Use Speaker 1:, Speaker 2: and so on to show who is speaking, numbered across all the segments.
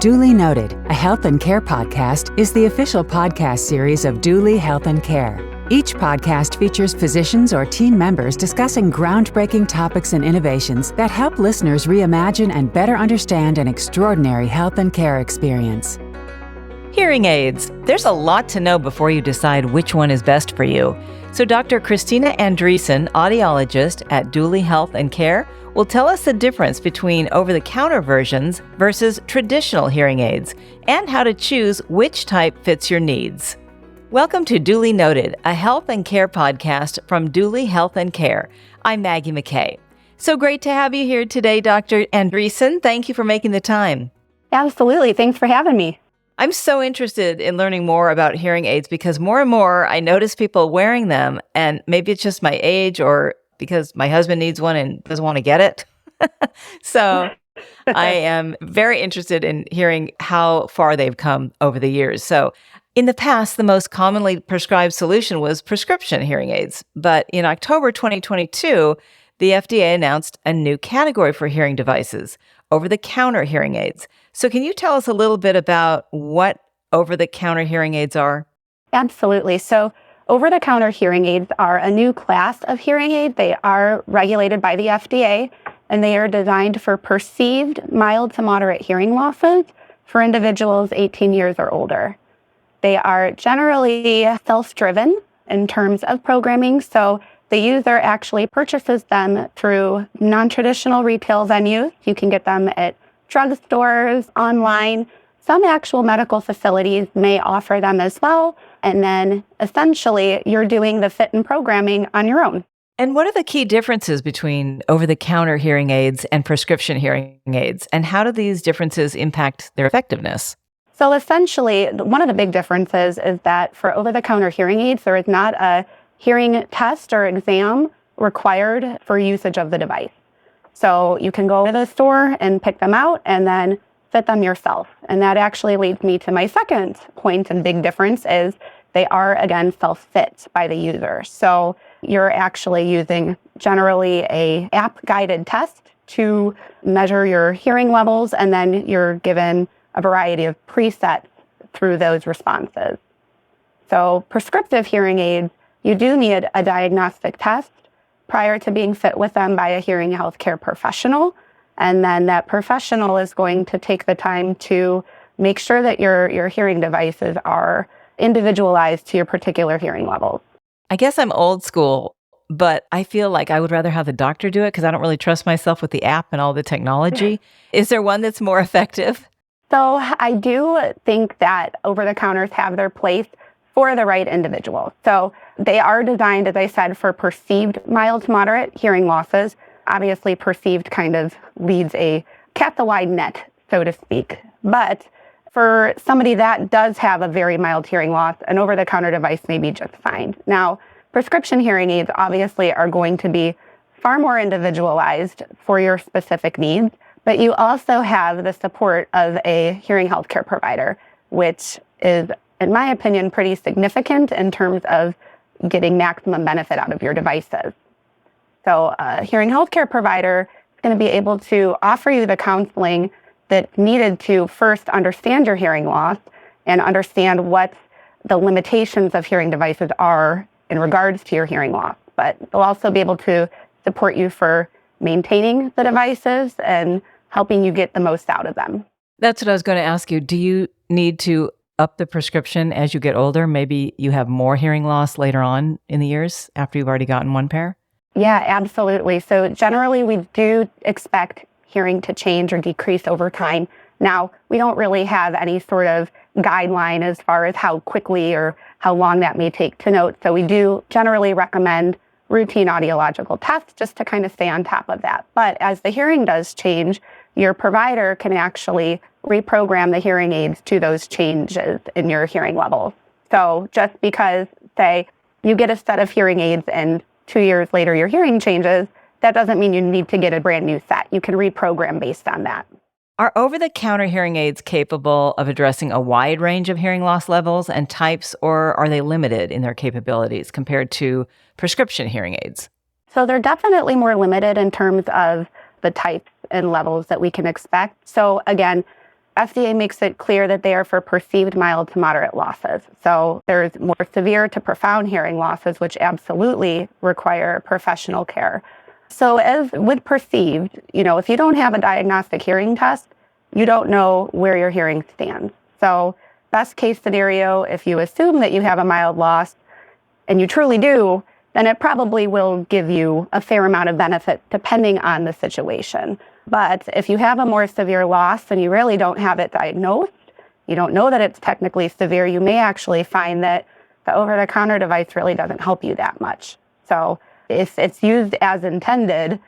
Speaker 1: Duly Noted, a health and care podcast, is the official podcast series of Duly Health and Care. Each podcast features physicians or team members discussing groundbreaking topics and innovations that help listeners reimagine and better understand an extraordinary health and care experience.
Speaker 2: Hearing aids. There's a lot to know before you decide which one is best for you. So Dr. Christina Andreasen, audiologist at Duly Health and Care, will tell us the difference between over-the-counter versions versus traditional hearing aids and how to choose which type fits your needs. Welcome to Duly Noted, a health and care podcast from Duly Health and Care. I'm Maggie McKay. So great to have you here today, Dr. Andreasen. Thank you for making the time.
Speaker 3: Absolutely. Thanks for having me.
Speaker 2: I'm so interested in learning more about hearing aids because more and more I notice people wearing them, and maybe it's just my age or because my husband needs one and doesn't want to get it. So I am very interested in hearing how far they've come over the years. So in the past, the most commonly prescribed solution was prescription hearing aids. But in October 2022, the FDA announced a new category for hearing devices, over-the-counter hearing aids. So can you tell us a little bit about what over-the-counter hearing aids are?
Speaker 3: Absolutely. So over-the-counter hearing aids are a new class of hearing aid. They are regulated by the FDA, and they are designed for perceived mild to moderate hearing losses for individuals 18 years or older. They are generally self-driven in terms of programming, so the user actually purchases them through non-traditional retail venues. You can get them at drugstores, online. Some actual medical facilities may offer them as well. And then essentially you're doing the fit and programming on your own.
Speaker 2: And what are the key differences between over-the-counter hearing aids and prescription hearing aids? And how do these differences impact their effectiveness?
Speaker 3: So essentially, one of the big differences is that for over-the-counter hearing aids, there is not a hearing test or exam required for usage of the device. So you can go to the store and pick them out and then fit them yourself. And that actually leads me to my second point and big difference is they are, again, self-fit by the user. So you're actually using generally a app-guided test to measure your hearing levels, and then you're given a variety of presets through those responses. So prescriptive hearing aids, you do need a diagnostic test prior to being fit with them by a hearing healthcare professional. And then that professional is going to take the time to make sure that your hearing devices are individualized to your particular hearing levels.
Speaker 2: I guess I'm old school, but I feel like I would rather have the doctor do it because I don't really trust myself with the app and all the technology. Is there one that's more effective?
Speaker 3: So I do think that over-the-counters have their place for the right individual. So they are designed, as I said, for perceived mild to moderate hearing losses. Obviously, perceived kind of leads a cast a wide net, so to speak. But for somebody that does have a very mild hearing loss, an over-the-counter device may be just fine. Now, prescription hearing aids obviously are going to be far more individualized for your specific needs, but you also have the support of a hearing healthcare provider, which is, in my opinion, pretty significant in terms of getting maximum benefit out of your devices. So a hearing healthcare provider is going to be able to offer you the counseling that's needed to first understand your hearing loss and understand what the limitations of hearing devices are in regards to your hearing loss. But they'll also be able to support you for maintaining the devices and helping you get the most out of them.
Speaker 2: That's what I was going to ask you. Do you need to up the prescription as you get older? Maybe you have more hearing loss later on in the years after you've already gotten one pair?
Speaker 3: Yeah, absolutely. So generally, we do expect hearing to change or decrease over time. Now, we don't really have any sort of guideline as far as how quickly or how long that may take to note. So we do generally recommend routine audiological tests just to kind of stay on top of that. But as the hearing does change, your provider can actually reprogram the hearing aids to those changes in your hearing levels. So just because, say, you get a set of hearing aids and 2 years later your hearing changes, that doesn't mean you need to get a brand new set. You can reprogram based on that.
Speaker 2: Are over-the-counter hearing aids capable of addressing a wide range of hearing loss levels and types, or are they limited in their capabilities compared to prescription hearing aids?
Speaker 3: So they're definitely more limited in terms of the types and levels that we can expect. So again, FDA makes it clear that they are for perceived mild to moderate losses. So there's more severe to profound hearing losses, which absolutely require professional care. So as with perceived, if you don't have a diagnostic hearing test, you don't know where your hearing stands. So best case scenario, if you assume that you have a mild loss, and you truly do, then it probably will give you a fair amount of benefit depending on the situation. But if you have a more severe loss and you really don't have it diagnosed, you don't know that it's technically severe, you may actually find that the over-the-counter device really doesn't help you that much. So if it's used as intended,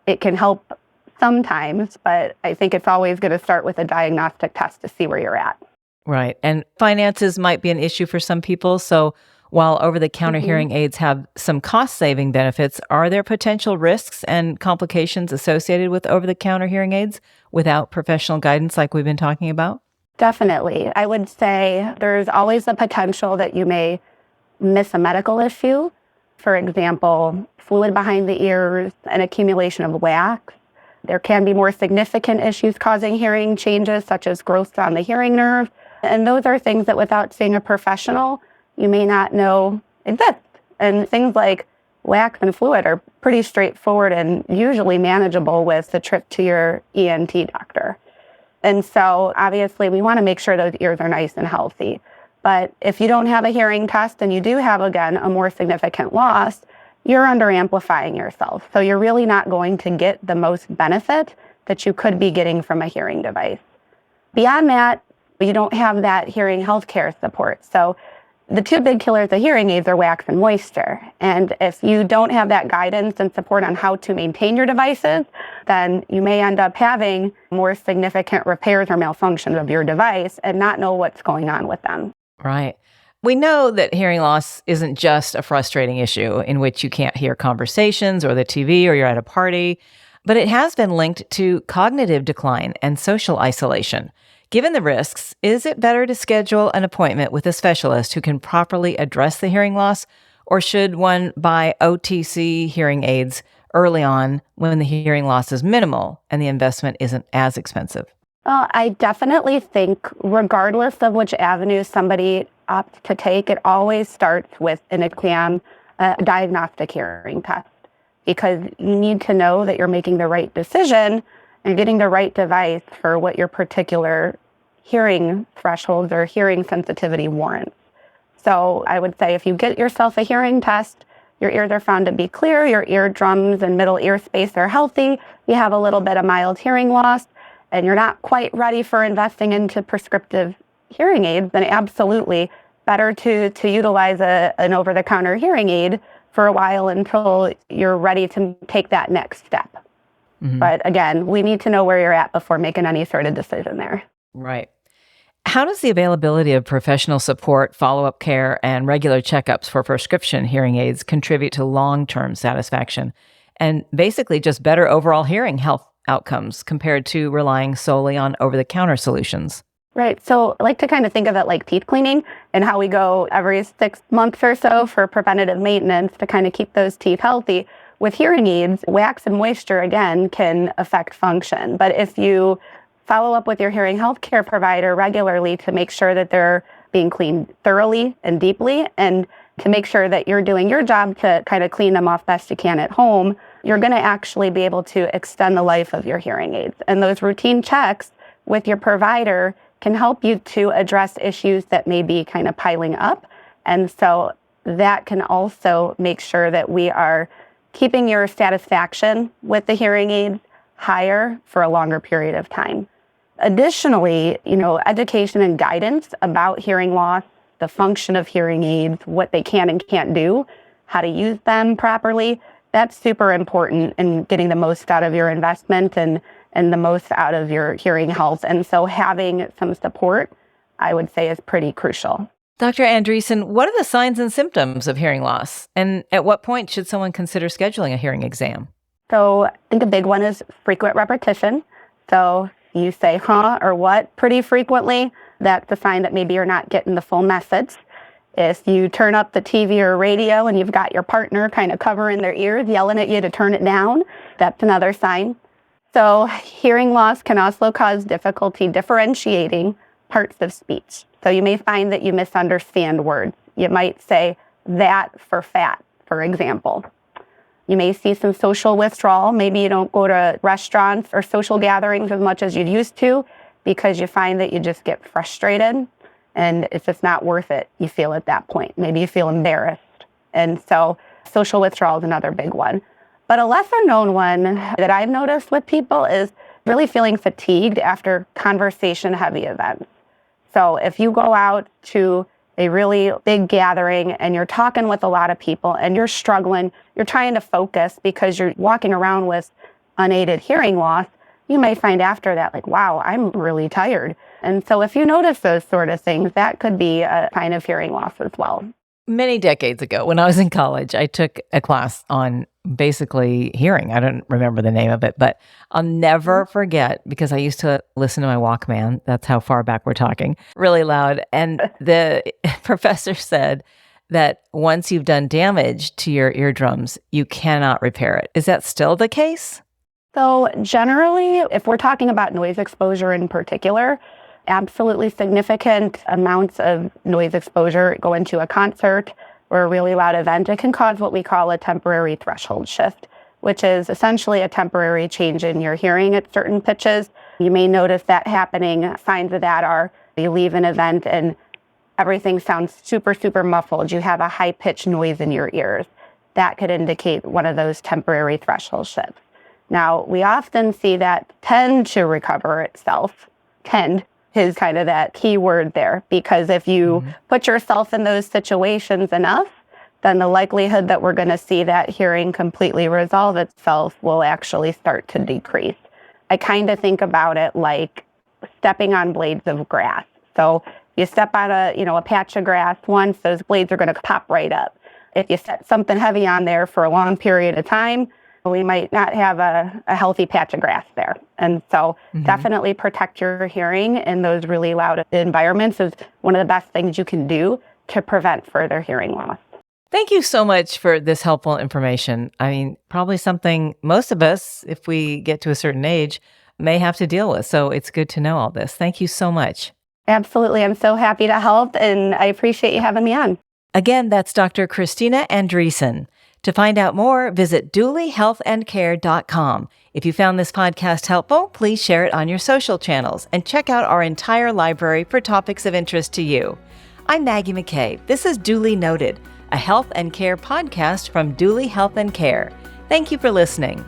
Speaker 3: it can help sometimes, but I think it's always going to start with a diagnostic test to see where you're at.
Speaker 2: Right. And finances might be an issue for some people. So while over-the-counter hearing aids have some cost-saving benefits, are there potential risks and complications associated with over-the-counter hearing aids without professional guidance like we've been talking about?
Speaker 3: Definitely. I would say there's always the potential that you may miss a medical issue. For example, fluid behind the ears, an accumulation of wax. There can be more significant issues causing hearing changes, such as growth on the hearing nerve. And those are things that without seeing a professional, you may not know exist. And things like wax and fluid are pretty straightforward and usually manageable with the trip to your ENT doctor. And so obviously we want to make sure those ears are nice and healthy. But if you don't have a hearing test and you do have, again, a more significant loss, you're under-amplifying yourself. So you're really not going to get the most benefit that you could be getting from a hearing device. Beyond that, you don't have that hearing healthcare support. So the two big killers of hearing aids are wax and moisture. And if you don't have that guidance and support on how to maintain your devices, then you may end up having more significant repairs or malfunctions of your device and not know what's going on with them.
Speaker 2: Right. We know that hearing loss isn't just a frustrating issue in which you can't hear conversations or the TV or you're at a party, but it has been linked to cognitive decline and social isolation. Given the risks, is it better to schedule an appointment with a specialist who can properly address the hearing loss, or should one buy OTC hearing aids early on when the hearing loss is minimal and the investment isn't as expensive?
Speaker 3: Well, I definitely think regardless of which avenue somebody opts to take, it always starts with an exam, a diagnostic hearing test, because you need to know that you're making the right decision and getting the right device for what your particular hearing thresholds or hearing sensitivity warrants. So I would say if you get yourself a hearing test, your ears are found to be clear, your eardrums and middle ear space are healthy, you have a little bit of mild hearing loss, and you're not quite ready for investing into prescriptive hearing aids, then absolutely better to utilize an over-the-counter hearing aid for a while until you're ready to take that next step. But again, we need to know where you're at before making any sort of decision there.
Speaker 2: Right. How does the availability of professional support, follow-up care, and regular checkups for prescription hearing aids contribute to long-term satisfaction and basically just better overall hearing health outcomes compared to relying solely on over-the-counter solutions?
Speaker 3: Right. So I like to kind of think of it like teeth cleaning and how we go every 6 months or so for preventative maintenance to kind of keep those teeth healthy. With hearing aids, wax and moisture, again, can affect function. But if you follow up with your hearing health care provider regularly to make sure that they're being cleaned thoroughly and deeply, and to make sure that you're doing your job to kind of clean them off best you can at home, you're going to actually be able to extend the life of your hearing aids. And those routine checks with your provider can help you to address issues that may be kind of piling up. And so that can also make sure that we are keeping your satisfaction with the hearing aids higher for a longer period of time. Additionally, education and guidance about hearing loss, the function of hearing aids, what they can and can't do, how to use them properly, that's super important in getting the most out of your investment and the most out of your hearing health. And so having some support, I would say, is pretty crucial.
Speaker 2: Dr. Andreasen, what are the signs and symptoms of hearing loss? And at what point should someone consider scheduling a hearing exam?
Speaker 3: So I think a big one is frequent repetition. So you say, huh, or what pretty frequently. That's a sign that maybe you're not getting the full message. If you turn up the TV or radio and you've got your partner kind of covering their ears, yelling at you to turn it down, that's another sign. So hearing loss can also cause difficulty differentiating parts of speech. So you may find that you misunderstand words. You might say that for fat, for example. You may see some social withdrawal. Maybe you don't go to restaurants or social gatherings as much as you used to because you find that you just get frustrated and it's just not worth it, you feel at that point. Maybe you feel embarrassed. And so social withdrawal is another big one. But a lesser known one that I've noticed with people is really feeling fatigued after conversation-heavy events. So if you go out to a really big gathering and you're talking with a lot of people and you're struggling, you're trying to focus because you're walking around with unaided hearing loss, you may find after that, like, wow, I'm really tired. And so if you notice those sort of things, that could be a sign of hearing loss as well.
Speaker 2: Many decades ago, when I was in college, I took a class on basically hearing. I don't remember the name of it, but I'll never forget because I used to listen to my Walkman. That's how far back we're talking, really loud. And the professor said that once you've done damage to your eardrums, you cannot repair it. Is that still the case?
Speaker 3: So generally, if we're talking about noise exposure in particular, absolutely significant amounts of noise exposure go into a concert or a really loud event. It can cause what we call a temporary threshold shift, which is essentially a temporary change in your hearing at certain pitches. You may notice that happening. Signs of that are you leave an event and everything sounds super, super muffled. You have a high-pitched noise in your ears. That could indicate one of those temporary threshold shifts. Now, we often see that tend to recover itself. Tend is kind of that key word there, because if you put yourself in those situations enough, then the likelihood that we're going to see that hearing completely resolve itself will actually start to decrease. I kind of think about it like stepping on blades of grass. So you step on a patch of grass once, those blades are going to pop right up. If you set something heavy on there for a long period of time, we might not have a healthy patch of grass there. And so definitely protect your hearing in those really loud environments is one of the best things you can do to prevent further hearing loss.
Speaker 2: Thank you so much for this helpful information. I mean, probably something most of us, if we get to a certain age, may have to deal with. So it's good to know all this. Thank you so much.
Speaker 3: Absolutely. I'm so happy to help, and I appreciate you having me on.
Speaker 2: Again, that's Dr. Christina Andreasen. To find out more, visit dooleyhealthandcare.com. If you found this podcast helpful, please share it on your social channels and check out our entire library for topics of interest to you. I'm Maggie McKay. This is Duly Noted, a health and care podcast from Dooley Health and Care. Thank you for listening.